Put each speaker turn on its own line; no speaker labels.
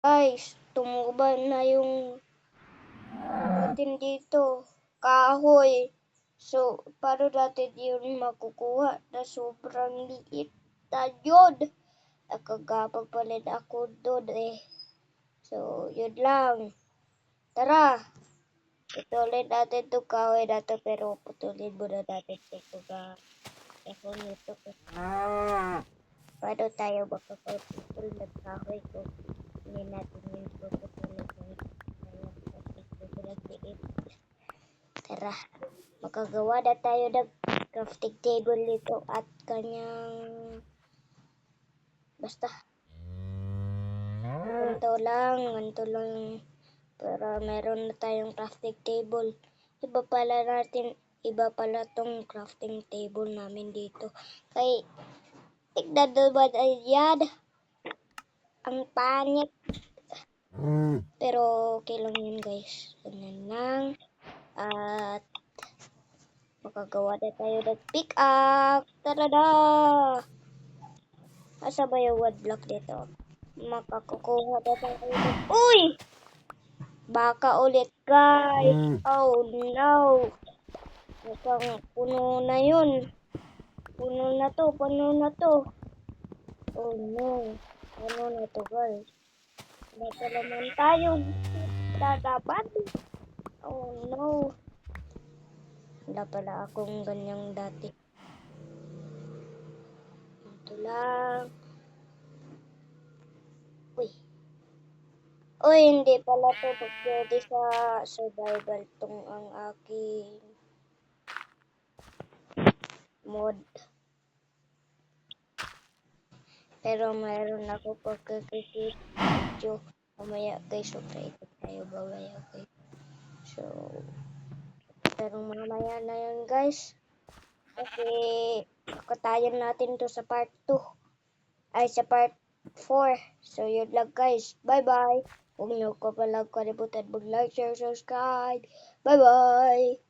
Guys, tumuba na yung natin dito. Kahoy. So, paano natin yun makukuha na sobrang liit na yun? Nakagapagpalit ako doon eh. So, yun lang. Tara! Putulin natin itong kahoy na to, pero putulin muna natin itong kahon nito. Paano tayo makapagputol ng kahoy kung hindi natin yung puputulin ng Tara, makagawa na tayo ng crafting table nito at kanyang basta ganito lang para meron na tayong crafting table. Iba pala tong crafting table namin dito. Kay tignan naman yan, ang pangit. Pero okay lang yun guys, ganyan lang. At makagawa na tayo ng pickaxe. Tara na! Asa ba yung wood block dito? Makakukuha na tayo ng... Uy! Baka ulit guys. Oh no! Mukhang puno na yun. Puno na to. Oh no! Puno na to guys. Baka naman tayo dadapat. Oh no! Wala pala akong ganyang dati. Ito lang. Uy, hindi pala to pwede sa survival tong ang aking mod. Pero mayroon ako pagkakikip video mamaya guys. So, try ko tayo mamaya okay. So, pero mamaya na yun guys. Kasi kakatayan natin to sa part 2. Ay, sa part 4. So, yun lang guys. Bye-bye. Huwag niyo ko palang kalimutan mag-like, share, subscribe. Bye-bye!